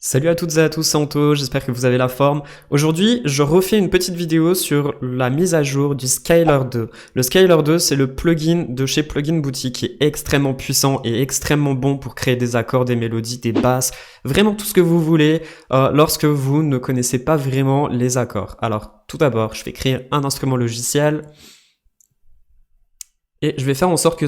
Salut à toutes et à tous, c'est Anto, j'espère que vous avez la forme. Aujourd'hui, je refais une petite vidéo sur la mise à jour du Scaler 2. Le Scaler 2, c'est le plugin de chez Plugin Boutique qui est extrêmement puissant et extrêmement bon pour créer des accords, des mélodies, des basses, vraiment tout ce que vous voulez lorsque vous ne connaissez pas vraiment les accords. Alors, tout d'abord, je vais créer un instrument logiciel et je vais faire en sorte que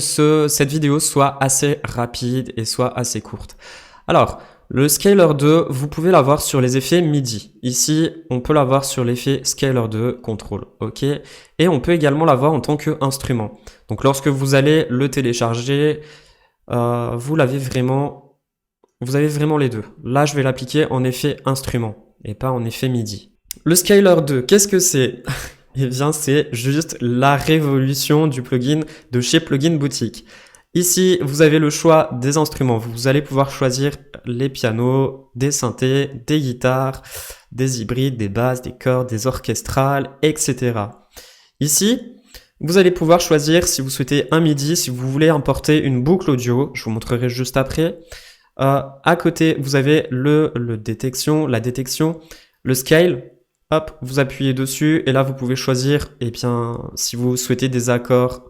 cette vidéo soit assez rapide et soit assez courte. Alors, le Scaler 2, vous pouvez l'avoir sur les effets MIDI. Ici, on peut l'avoir sur l'effet Scaler 2 Control, ok. Et on peut également l'avoir en tant qu'instrument. Donc, lorsque vous allez le télécharger, vous avez vraiment les deux. Là, je vais l'appliquer en effet instrument et pas en effet MIDI. Le Scaler 2, qu'est-ce que c'est? Eh bien, c'est juste la révolution du plugin de chez Plugin Boutique. Ici, vous avez le choix des instruments. Vous allez pouvoir choisir les pianos, des synthés, des guitares, des hybrides, des basses, des cordes, des orchestrales, etc. Ici, vous allez pouvoir choisir si vous souhaitez un MIDI, si vous voulez importer une boucle audio. Je vous montrerai juste après. À côté, vous avez la détection, le scale. Hop, vous appuyez dessus et là, vous pouvez choisir, eh bien, si vous souhaitez des accords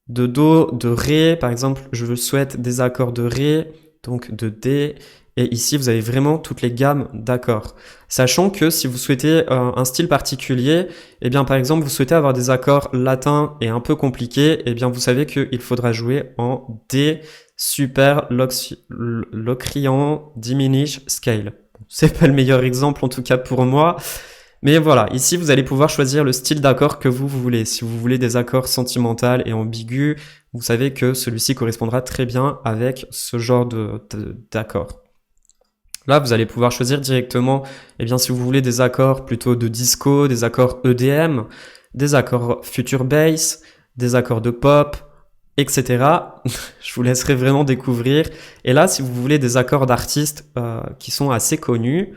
de Do, de Ré, par exemple, je souhaite des accords de Ré, donc de D, et ici vous avez vraiment toutes les gammes d'accords. Sachant que si vous souhaitez un style particulier, eh bien par exemple vous souhaitez avoir des accords latins et un peu compliqués, eh bien vous savez qu'il faudra jouer en D super Locrian Diminish Scale. C'est pas le meilleur exemple en tout cas pour moi. Mais voilà, ici vous allez pouvoir choisir le style d'accord que vous voulez. Si vous voulez des accords sentimentaux et ambigus, vous savez que celui-ci correspondra très bien avec ce genre d'accord. Là, vous allez pouvoir choisir directement, eh bien, si vous voulez des accords plutôt de disco, des accords EDM, des accords future bass, des accords de pop, etc. Je vous laisserai vraiment découvrir. Et là, si vous voulez des accords d'artistes qui sont assez connus,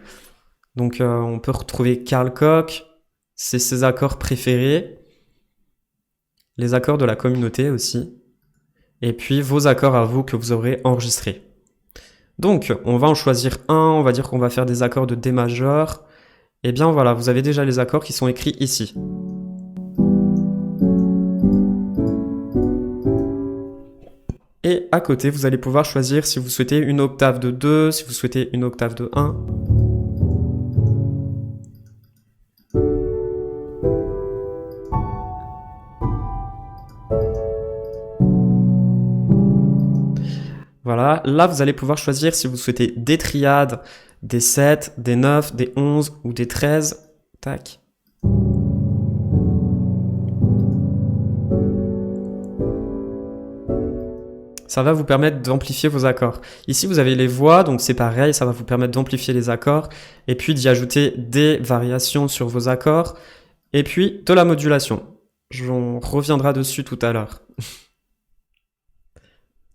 donc on peut retrouver Carl Cox, c'est ses accords préférés, les accords de la communauté aussi, et puis vos accords à vous que vous aurez enregistrés. Donc on va en choisir un, on va dire qu'on va faire des accords de D majeur, et bien voilà, vous avez déjà les accords qui sont écrits ici. Et à côté, vous allez pouvoir choisir si vous souhaitez une octave de 2, si vous souhaitez une octave de 1. Voilà, là vous allez pouvoir choisir si vous souhaitez des triades, des 7, des 9, des 11 ou des 13. Tac. Ça va vous permettre d'amplifier vos accords. Ici, vous avez les voix, donc c'est pareil, ça va vous permettre d'amplifier les accords, et puis d'y ajouter des variations sur vos accords, et puis de la modulation. On reviendra dessus tout à l'heure.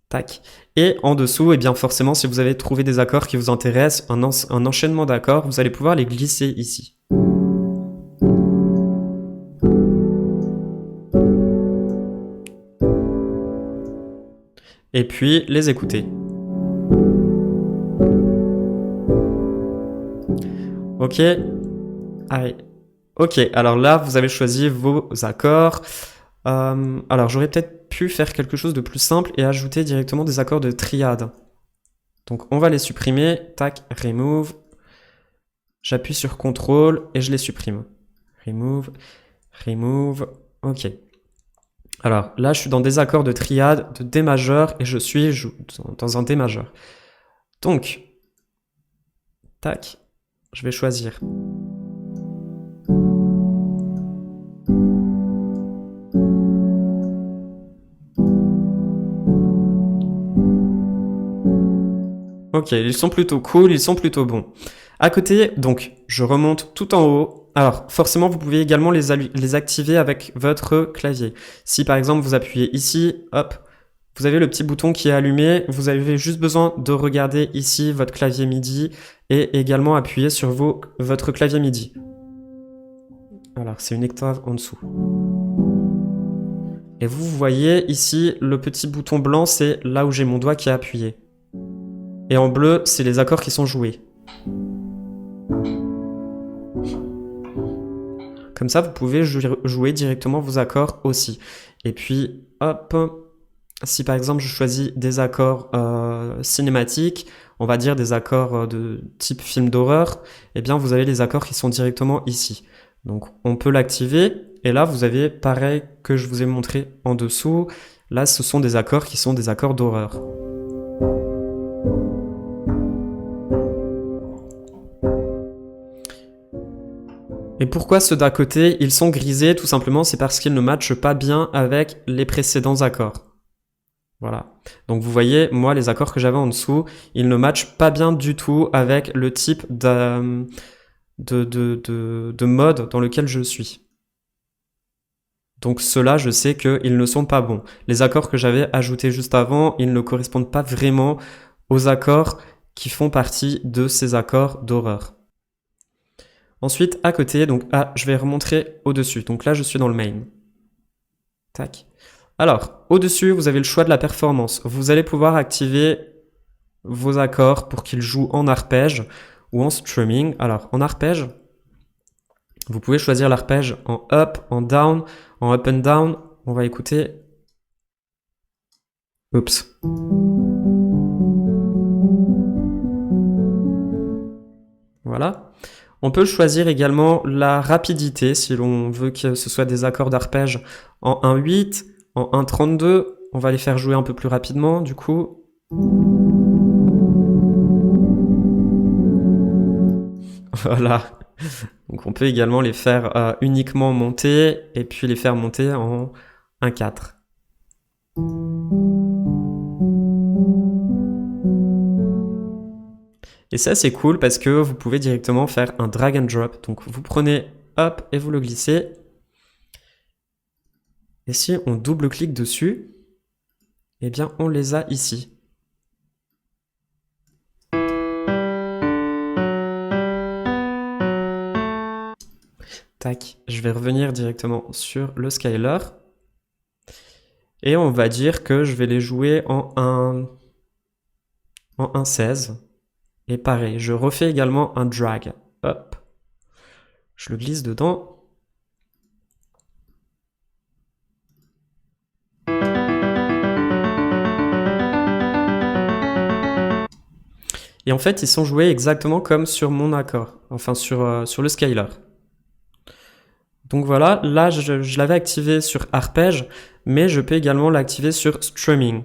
Tac. Et en dessous, eh bien forcément, si vous avez trouvé des accords qui vous intéressent, un enchaînement d'accords, vous allez pouvoir les glisser ici. Et puis les écouter. Ok. Allez. Ok, alors là, vous avez choisi vos accords. Alors, j'aurais peut-être pu faire quelque chose de plus simple et ajouter directement des accords de triade. Donc, on va les supprimer. Tac, remove. J'appuie sur CTRL et je les supprime. Remove, remove. Ok. Alors, là, je suis dans des accords de triade, de D majeur, et je suis dans un D majeur. Donc, tac, je vais choisir. Ok, ils sont plutôt cool, ils sont plutôt bons. À côté, donc, je remonte tout en haut. Alors, forcément, vous pouvez également les activer avec votre clavier. Si par exemple, vous appuyez ici, hop, vous avez le petit bouton qui est allumé. Vous avez juste besoin de regarder ici votre clavier MIDI et également appuyer sur votre clavier MIDI. Alors, c'est une octave en dessous. Et vous voyez ici, le petit bouton blanc, c'est là où j'ai mon doigt qui est appuyé. et en bleu, c'est les accords qui sont joués. Comme ça, vous pouvez jouer directement vos accords aussi. Et puis, hop, si par exemple je choisis des accords cinématiques, on va dire des accords de type film d'horreur, eh bien vous avez les accords qui sont directement ici. Donc on peut l'activer, et là vous avez pareil que je vous ai montré en dessous. Là, ce sont des accords qui sont des accords d'horreur. Et pourquoi ceux d'à côté, ils sont grisés? Tout simplement, c'est parce qu'ils ne matchent pas bien avec les précédents accords. Voilà. Donc vous voyez, moi, les accords que j'avais en dessous, ils ne matchent pas bien du tout avec le type de mode dans lequel je suis. Donc ceux-là, je sais qu'ils ne sont pas bons. Les accords que j'avais ajoutés juste avant, ils ne correspondent pas vraiment aux accords qui font partie de ces accords d'horreur. Ensuite, à côté, donc je vais remontrer au-dessus. Donc là, je suis dans le main. Tac. Alors, au-dessus, vous avez le choix de la performance. Vous allez pouvoir activer vos accords pour qu'ils jouent en arpège ou en strumming. Alors, en arpège, vous pouvez choisir l'arpège en up, en down, en up and down. On va écouter. Oups. Voilà. On peut choisir également la rapidité si l'on veut que ce soit des accords d'arpège en 1/8, en 1/32. On va les faire jouer un peu plus rapidement du coup. Voilà. Donc on peut également les faire uniquement monter et puis les faire monter en 1/4. Et ça, c'est cool parce que vous pouvez directement faire un drag and drop. Donc, vous prenez, hop, et vous le glissez. Et si on double-clique dessus, eh bien, on les a ici. Tac, je vais revenir directement sur le scaler. Et on va dire que je vais les jouer en 1/16. Et pareil, je refais également un drag. Hop. Je le glisse dedans. Et en fait, ils sont joués exactement comme sur mon accord. Enfin, sur le scaler. Donc voilà, là, je l'avais activé sur arpège, mais je peux également l'activer sur strumming.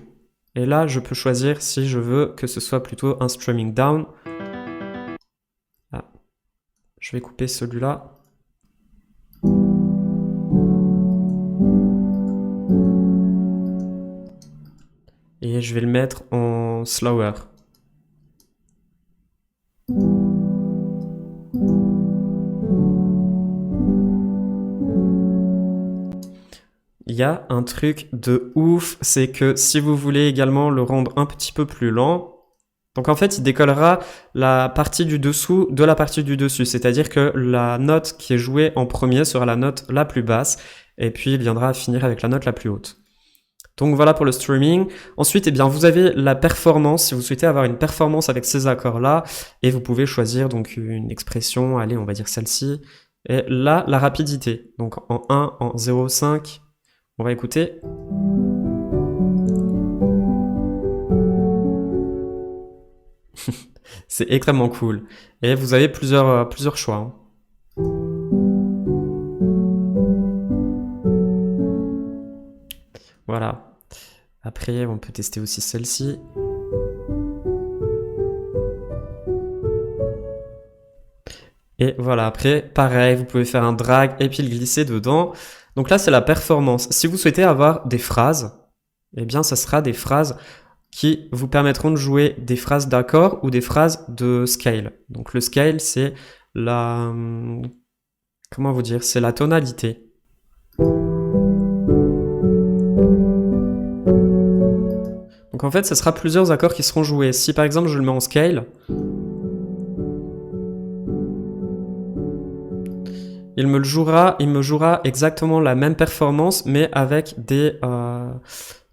Et là, je peux choisir si je veux que ce soit plutôt un strumming down. Ah. Je vais couper celui-là. Et je vais le mettre en slower. Il y a un truc de ouf, c'est que si vous voulez également le rendre un petit peu plus lent, donc en fait il décollera la partie du dessous de la partie du dessus, c'est-à-dire que la note qui est jouée en premier sera la note la plus basse, et puis il viendra finir avec la note la plus haute. Donc voilà pour le streaming. Ensuite, eh bien, vous avez la performance, si vous souhaitez avoir une performance avec ces accords-là, et vous pouvez choisir donc une expression, allez, on va dire celle-ci, et là, la rapidité, donc en 1, en 0,5, on va écouter. C'est extrêmement cool. Et vous avez plusieurs choix. Hein. Voilà. Après, on peut tester aussi celle-ci. Et voilà, après, pareil, vous pouvez faire un drag et puis le glisser dedans. Donc là, c'est la performance. Si vous souhaitez avoir des phrases, eh bien, ça sera des phrases qui vous permettront de jouer des phrases d'accord ou des phrases de scale. Donc le scale, c'est la... Comment vous dire? C'est la tonalité. Donc en fait, ce sera plusieurs accords qui seront joués. Si par exemple, je le mets en scale... Il me jouera exactement la même performance, mais avec des...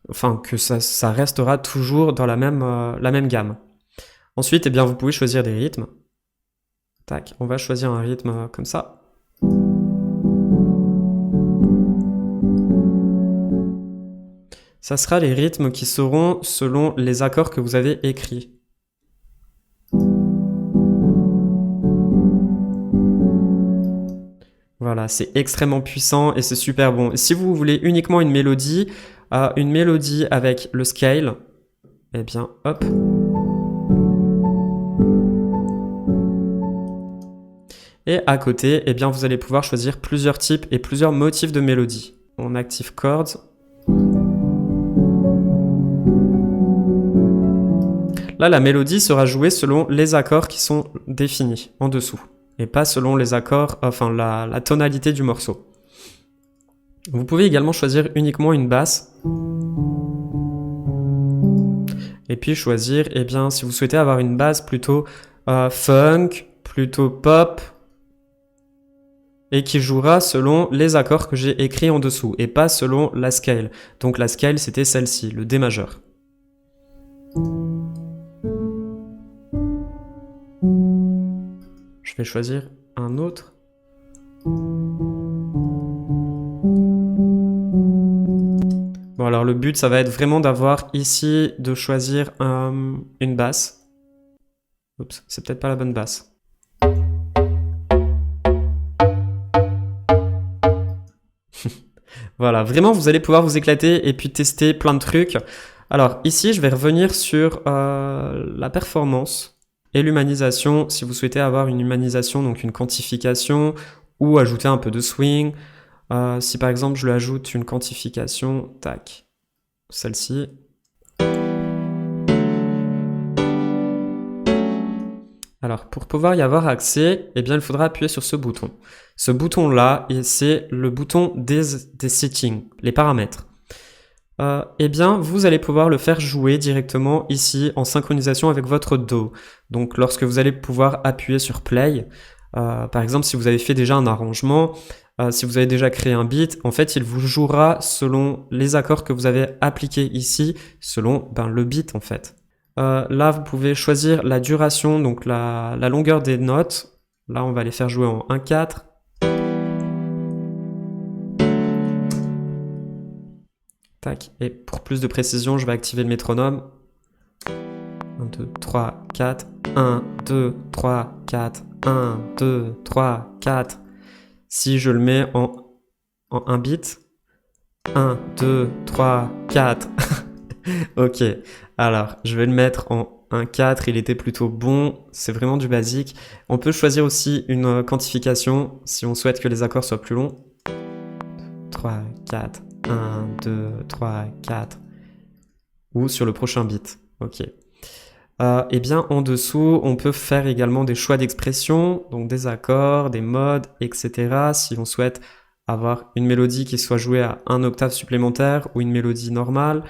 Enfin, que ça restera toujours dans la même gamme. Ensuite, eh bien, vous pouvez choisir des rythmes. Tac, on va choisir un rythme comme ça. Ça sera les rythmes qui seront selon les accords que vous avez écrits. Voilà, c'est extrêmement puissant et c'est super bon. Si vous voulez uniquement une mélodie avec le scale, eh bien, hop. Et à côté, eh bien, vous allez pouvoir choisir plusieurs types et plusieurs motifs de mélodie. On active chords. Là, la mélodie sera jouée selon les accords qui sont définis en dessous, et pas selon les accords, enfin la tonalité du morceau. Vous pouvez également choisir uniquement une basse, et puis choisir, eh bien, si vous souhaitez avoir une basse plutôt funk, plutôt pop, et qui jouera selon les accords que j'ai écrits en dessous, et pas selon la scale. Donc la scale, c'était celle-ci, le D majeur. Je vais choisir un autre. Bon, alors le but, ça va être vraiment d'avoir ici, de choisir une basse. Oups, c'est peut-être pas la bonne basse. Voilà, vraiment, vous allez pouvoir vous éclater et puis tester plein de trucs. Alors ici, je vais revenir sur la performance et l'humanisation. Si vous souhaitez avoir une humanisation, donc une quantification, ou ajouter un peu de swing. Si par exemple, je lui ajoute une quantification, tac, celle-ci. Alors, pour pouvoir y avoir accès, eh bien, il faudra appuyer sur ce bouton. Ce bouton-là, c'est le bouton des settings, les paramètres. Eh bien, vous allez pouvoir le faire jouer directement ici en synchronisation avec votre DAW. Donc, lorsque vous allez pouvoir appuyer sur Play, par exemple, si vous avez fait déjà un arrangement, si vous avez déjà créé un beat, en fait, il vous jouera selon les accords que vous avez appliqués ici, selon le beat en fait. Là, vous pouvez choisir la duration, donc la longueur des notes. Là, on va les faire jouer en 1/4. Tac. Et pour plus de précision, je vais activer le métronome. 1, 2, 3, 4. 1, 2, 3, 4. 1, 2, 3, 4. Si je le mets en 1 beat. 1, 2, 3, 4. Ok, alors je vais le mettre en 1/4, il était plutôt bon, c'est vraiment du basique. On peut choisir aussi une quantification si on souhaite que les accords soient plus longs. 3, 4, 1, 2, 3, 4. Ou sur le prochain beat, ok. Et bien en dessous, on peut faire également des choix d'expression, donc des accords, des modes, etc. Si on souhaite avoir une mélodie qui soit jouée à 1 octave supplémentaire ou une mélodie normale.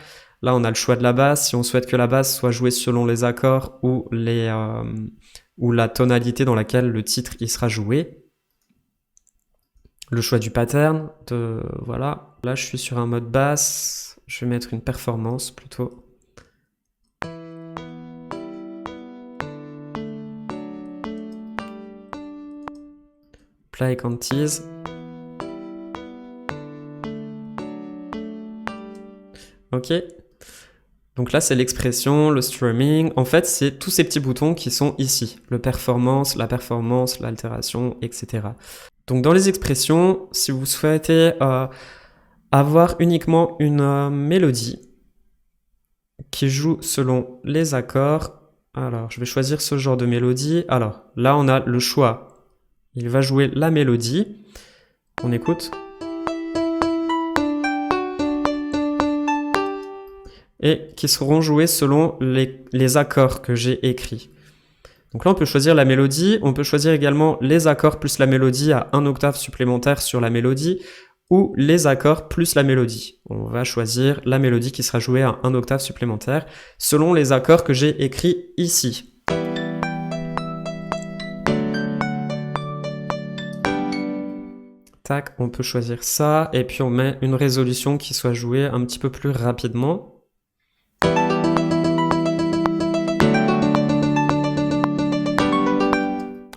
Là, on a le choix de la basse. Si on souhaite que la basse soit jouée selon les accords ou la tonalité dans laquelle le titre il sera joué. Le choix du pattern. Voilà. Là, je suis sur un mode basse. Je vais mettre une performance plutôt. Play quantize. Ok. Donc là, c'est l'expression, le strumming. En fait, c'est tous ces petits boutons qui sont ici. La performance, l'altération, etc. Donc dans les expressions, si vous souhaitez avoir uniquement une mélodie qui joue selon les accords, alors je vais choisir ce genre de mélodie. Alors là, on a le choix. Il va jouer la mélodie. On écoute. Et qui seront joués selon les accords que j'ai écrits. Donc là, on peut choisir la mélodie, on peut choisir également les accords plus la mélodie à 1 octave supplémentaire sur la mélodie, ou les accords plus la mélodie. On va choisir la mélodie qui sera jouée à 1 octave supplémentaire, selon les accords que j'ai écrits ici. Tac, on peut choisir ça, et puis on met une résolution qui soit jouée un petit peu plus rapidement.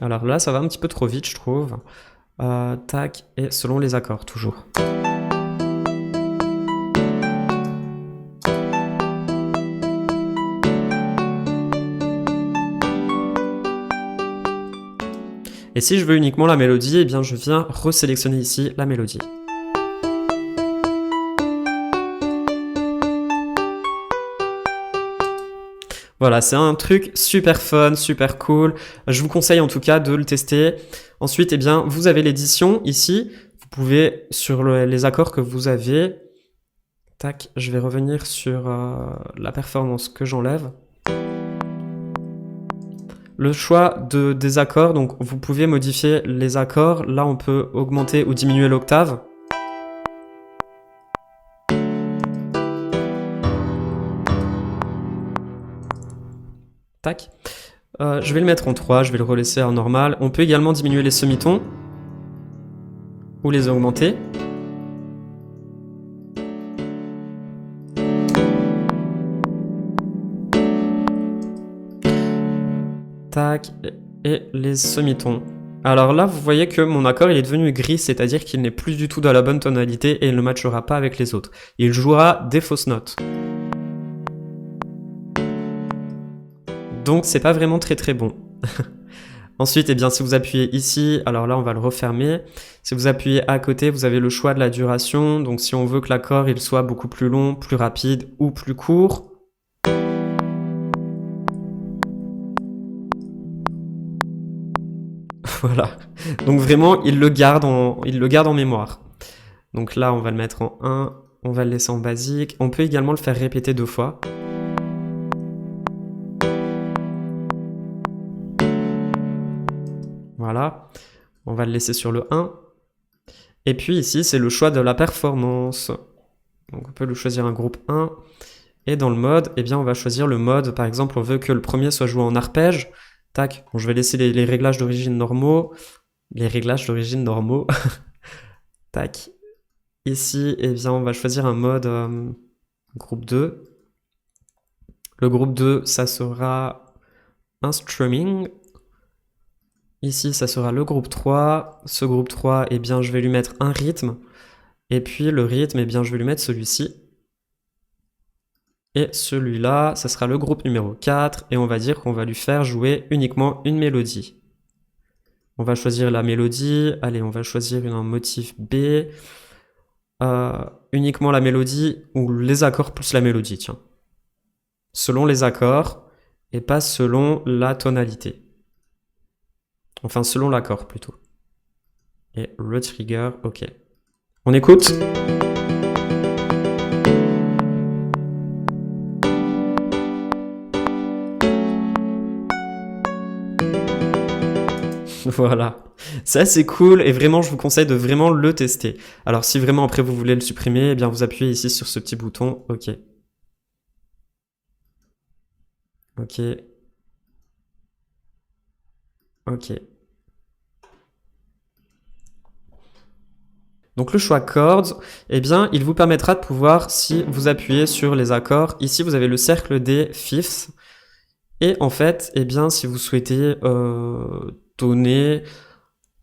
Alors là, ça va un petit peu trop vite, je trouve. Tac, et selon les accords, toujours. Et si je veux uniquement la mélodie, eh bien je viens resélectionner ici la mélodie. Voilà, c'est un truc super fun, super cool. Je vous conseille en tout cas de le tester. Ensuite, eh bien, vous avez l'édition ici. Vous pouvez, sur les accords que vous avez, tac, je vais revenir sur la performance que j'enlève. Le choix des accords, donc vous pouvez modifier les accords. Là, on peut augmenter ou diminuer l'octave. Tac. Je vais le mettre en 3, je vais le relaisser en normal. On peut également diminuer les semitons ou les augmenter. Tac, et les semitons. Alors là, vous voyez que mon accord il est devenu gris, c'est-à-dire qu'il n'est plus du tout dans la bonne tonalité et il ne matchera pas avec les autres. Il jouera des fausses notes. Donc c'est pas vraiment très bon. Ensuite, eh bien, si vous appuyez ici, alors là on va le refermer. Si vous appuyez à côté, vous avez le choix de la duration. Donc si on veut que l'accord il soit beaucoup plus long, plus rapide ou plus court. Voilà. Donc vraiment, il le garde en mémoire. Donc là, on va le mettre en 1, on va le laisser en basique. On peut également le faire répéter 2 fois. Voilà, on va le laisser sur le 1. Et puis ici, c'est le choix de la performance. Donc on peut le choisir un groupe 1. Et dans le mode, eh bien on va choisir le mode. Par exemple, on veut que le premier soit joué en arpège. Tac, bon, je vais laisser les réglages d'origine normaux. Les réglages d'origine normaux. Tac. Ici, eh bien on va choisir un mode groupe 2. Le groupe 2, ça sera un strumming. Ici, ça sera le groupe 3. Ce groupe 3, eh bien, je vais lui mettre un rythme. Et puis, le rythme, eh bien, je vais lui mettre celui-ci. Et celui-là, ça sera le groupe numéro 4. Et on va dire qu'on va lui faire jouer uniquement une mélodie. On va choisir la mélodie. Allez, on va choisir un motif B. Uniquement la mélodie ou les accords plus la mélodie, tiens. Selon les accords et pas selon la tonalité. Enfin, selon l'accord plutôt. Et retrigger, ok. On écoute. Voilà. C'est assez cool et vraiment, je vous conseille de vraiment le tester. Alors, si vraiment après vous voulez le supprimer, eh bien vous appuyez ici sur ce petit bouton, ok. Ok. Ok. Donc le choix chords, eh bien, il vous permettra de pouvoir, si vous appuyez sur les accords, ici vous avez le cercle des fifths. Et en fait, eh bien, si vous souhaitez donner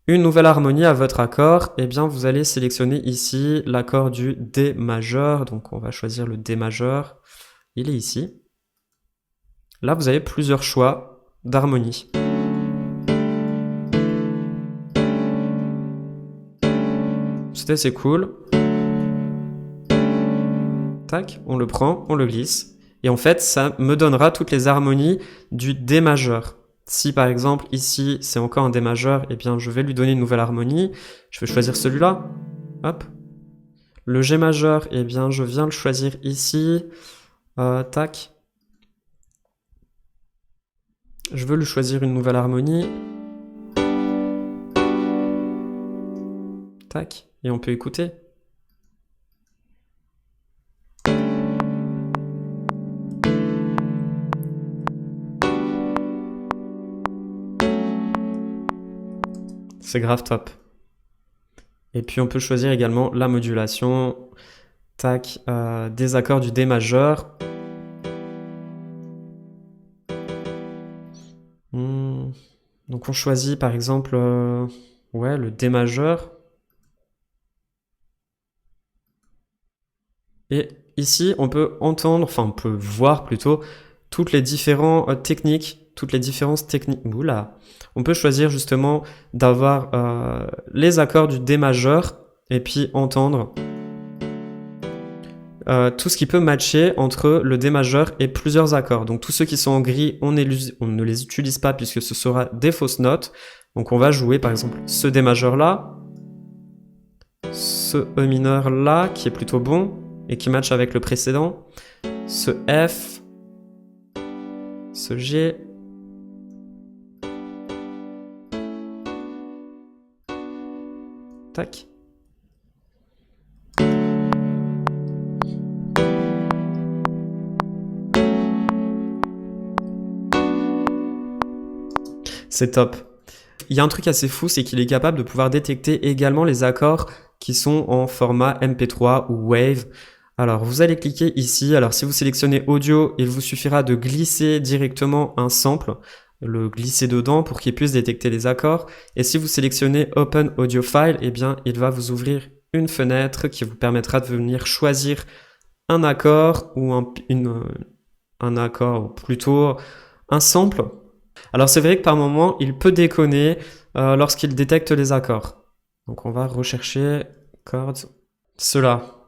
une nouvelle harmonie à votre accord, eh bien, vous allez sélectionner ici l'accord du D majeur. Donc on va choisir le D majeur. Il est ici. Là, vous avez plusieurs choix d'harmonie. C'est assez cool. Tac, on le prend, on le glisse. Et en fait, ça me donnera toutes les harmonies du D majeur. Si par exemple, ici, c'est encore un D majeur, eh bien, je vais lui donner une nouvelle harmonie. Je vais choisir celui-là. Hop. Le G majeur, eh bien, je viens le choisir ici. Tac. Je veux lui choisir une nouvelle harmonie. Tac. Et on peut écouter. C'est grave top. Et puis on peut choisir également la modulation. Tac. Des accords du D majeur. Donc on choisit par exemple ouais, le D majeur. Et ici, on peut entendre, enfin on peut voir plutôt, toutes les différentes techniques, toutes les différences techniques. Oula. On peut choisir justement d'avoir les accords du D majeur et puis entendre tout ce qui peut matcher entre le D majeur et plusieurs accords. Donc tous ceux qui sont en gris, on ne les utilise pas puisque ce sera des fausses notes. Donc on va jouer par exemple ce D majeur là, ce E mineur là qui est plutôt bon et qui match avec le précédent, ce F, ce G, tac. C'est top. Il y a un truc assez fou, c'est qu'il est capable de pouvoir détecter également les accords qui sont en format MP3 ou Wave. Alors, vous allez cliquer ici. Alors, si vous sélectionnez audio, il vous suffira de glisser directement un sample, le glisser dedans pour qu'il puisse détecter les accords. Et si vous sélectionnez Open Audio File, eh bien, il va vous ouvrir une fenêtre qui vous permettra de venir choisir un accord ou un accord, ou plutôt un sample. Alors c'est vrai que par moment, il peut déconner lorsqu'il détecte les accords. Donc on va rechercher chords, cela.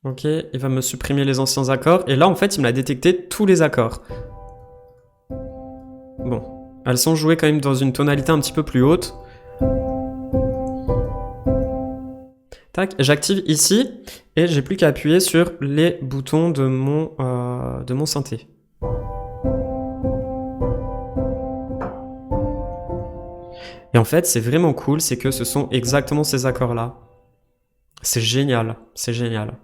Ok, il va me supprimer les anciens accords. Et là, en fait, il m'a détecté tous les accords. Bon, elles sont jouées quand même dans une tonalité un petit peu plus haute. Tac, j'active ici et j'ai plus qu'à appuyer sur les boutons de mon synthé. Et en fait, c'est vraiment cool, c'est que ce sont exactement ces accords-là. C'est génial, c'est génial.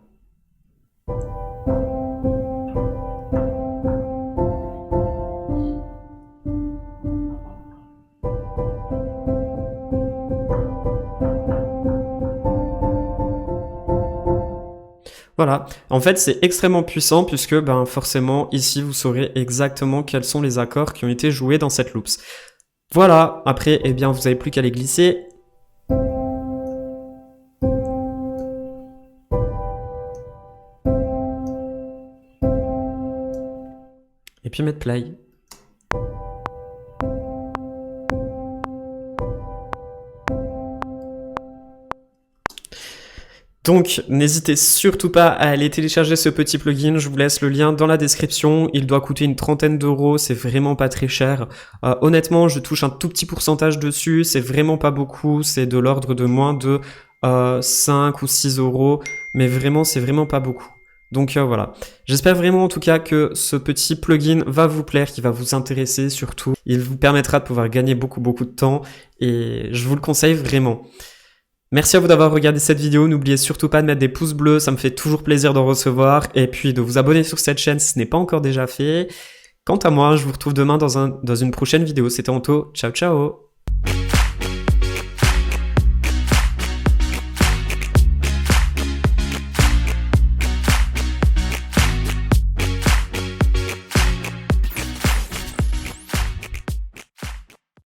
Voilà, en fait c'est extrêmement puissant puisque ben, forcément ici vous saurez exactement quels sont les accords qui ont été joués dans cette loops. Voilà, après eh bien vous n'avez plus qu'à les glisser. Et puis mettre play. Donc, n'hésitez surtout pas à aller télécharger ce petit plugin. Je vous laisse le lien dans la description. Il doit coûter une trentaine d'euros. C'est vraiment pas très cher. Honnêtement, je touche un tout petit pourcentage dessus. C'est vraiment pas beaucoup. C'est de l'ordre de moins de 5 ou 6 euros. Mais vraiment, c'est vraiment pas beaucoup. Donc voilà. J'espère vraiment en tout cas que ce petit plugin va vous plaire, qu'il va vous intéresser surtout. Il vous permettra de pouvoir gagner beaucoup de temps. Et je vous le conseille vraiment. Merci à vous d'avoir regardé cette vidéo, n'oubliez surtout pas de mettre des pouces bleus, ça me fait toujours plaisir d'en recevoir, et puis de vous abonner sur cette chaîne si ce n'est pas encore déjà fait. Quant à moi, je vous retrouve demain dans une prochaine vidéo, c'était Anto, ciao ciao.